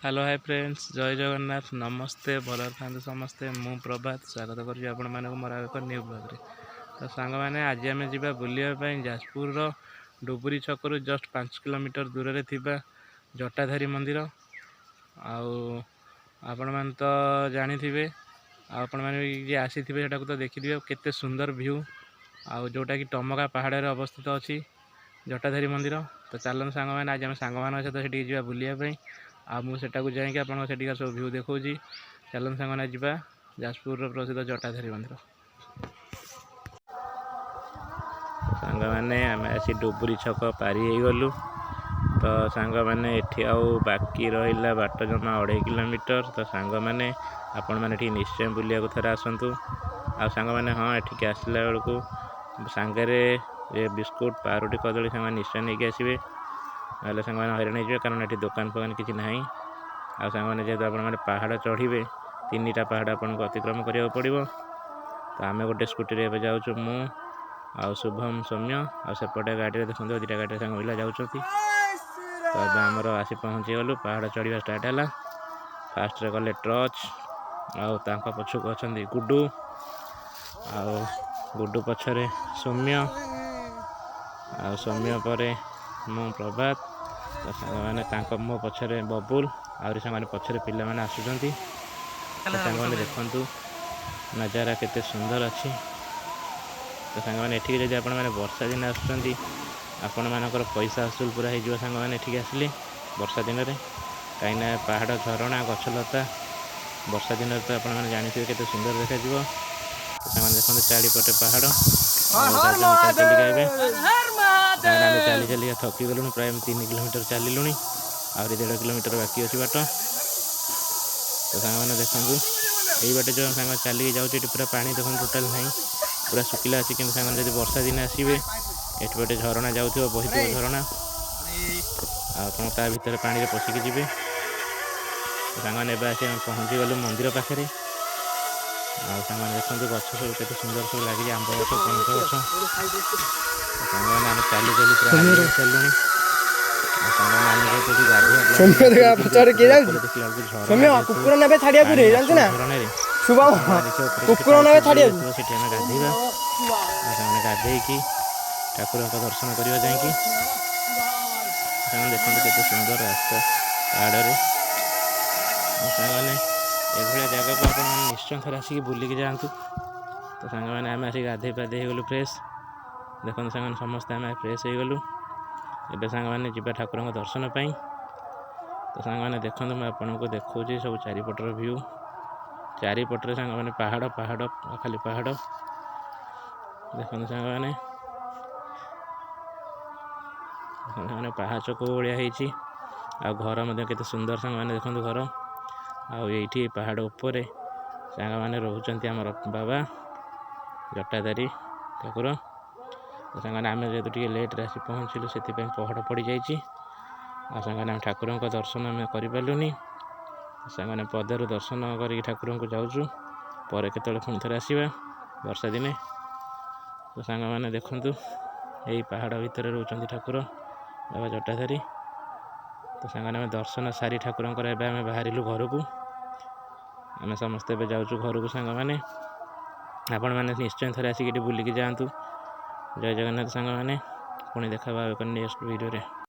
Hello hi friends, जय जगन्नाथ, नमस्ते। भल था समस्ते। मु प्रभात स्वागत करुँच आपण मानक मोर एक न्यू ब्लॉग। तो सांग मैंने आज आम जा बुलापी जाजपुर डुबुरी छकु जस्ट 5 किलोमीटर दूर में थी जटाधारी मंदिर। आपण मैंने तो जानी थे, आपण मैंने आसी थे तो देखिए केते सुंदर व्यू जोटा कि टमका पहाड़ अवस्थित अच्छी जटाधारी मंदिर। तो चलन सांग मैंने आज आम सांग सहित जा बुलापी मुझे जाकि आप सब व्यू देखा। चलन सांग मैंने जा जाजपुर प्रसिद्ध जटाधारी मंदिर। सांग मैंने आम आसी डुबुरी छक पारी गलु। तो सांग मैंने एठी आउ बाकी रहा बाट जमा 2.5 किलोमीटर। तो सांग मैंने आपण मैंने निश्चय बुलिया थे आसतु। आ सांग मैंने हाँ एठिक आसला बेलू सांगे बिस्कुट पारुटी कदली सांग निश्चय नहीं आसवे, ना सांग मैंने हईराण हो, कारण ये दुकान फुकान किसी ना। आ सांग मैंने जेहतु आप पहाड़ चढ़े 3टा पहाड़ आपको अतिक्रम करा पड़ो। तो आम गोटे स्कूटी जाऊँ मु आ शुभम सौम्य आसेपटे गाड़ी देखो 2टा गाड़ी सांग महिला जाऊँ। तो अब आमर आसी पहुँची गलु। पहाड़ चढ़ा स्टार्ट है। फास्ट रे गले ट्रच आ पछक अच्छा गुडू आ गुडू पछरे सौम्य आ सौम्य पर मु प्रभात। तो सांग मैंने मो पछरे बबुल आहरी सांग पछरे पिला मैंने आसुँच। सांग मैंने देखु नजारा केते सुंदर अच्छी। तो सांग मैंने एठिक जब आप वर्षा दिन आसुँच आपण मानकर पैसा असूल पूरा हो सांग मैंने एठिक आसिले वर्षा दिन में, कहीं पहाड़ झरणा गछलता वर्षा दिन तो आप जानते केते सुंदर देखा। तो देखते चारिपटे पहाड़ चली चली थकी गलु। प्राय 3 किलोमीटर चललु, आहरी 1.5 किलोमीटर बाकी अच्छी बाट। तो सांग मैंने देखु यही बाटे जो सांग चलिए जाऊँगी पूरा पानी देखो टोटाल ना, पूरा सुखिला अच्छी। कि सांग जब वर्षा दिन आसवे एटे झरणा जाऊ बहुत झरणा आपड़ भितर पानी में पशिकी जी। सांग मैंने पहुँची गलु मंदिर पाखे। सांग देखते गछ सब के सुंदर सब लगे आंब गछ पणस गछ। सांग मैंने आम चली चली पूरा चलुनी। गाधे ठाकुर दर्शन करवा जाकि देखते केते सुंदर रास्ता पहाड़। सांग मैंने एभलिया जगह को आप निश्चय थे आसिक बुलिकी जातु। तो सांग मैंने आम आसिक गाधे पाधे गलु फ्रेश। देखते सांग समस्ते आम फ्रेश हो गलु। एबे सांग मैंने जी ठाकुर दर्शन पाई। तो सांग मैंने देखते मैं आपको देखा सब चारिपटर व्यू। चारिपटे सांग मैंने पहाड़ पहाड़ खाली पहाड़ देखते सांग मैंने पहाच को भाई आ घर के सुंदर सांग मैंने देखते घर आठी पहाड़ उपरे सांग मैंने रोचंत आमर बाबा जटाधारी ठाकुर। तो सांग आम जेहतु टे लेट्रे आसी पहुँचलु से पहड़ पड़ जाइए। आ सांग ठाकुर दर्शन आम करें सांग पदारू दर्शन कर ठाकुर को जाऊँ पर केतले पुणी थे आसवा वर्षा दिने। तो सांग मैंने देखु यही पहाड़ भितर रोचंती ठाकुर बाबा जटाधारी। तो सांग दर्शन सारी ठाकुर आम बाहर घर को आम समस्ते जाऊँ घर को। सांग मैंने आपण मैंने निश्चय थे आसिक बुलिकी जातु। जय जगन्नाथ सांग मैंने पुणी देखा एक नेक्स्ट वीडियो रे।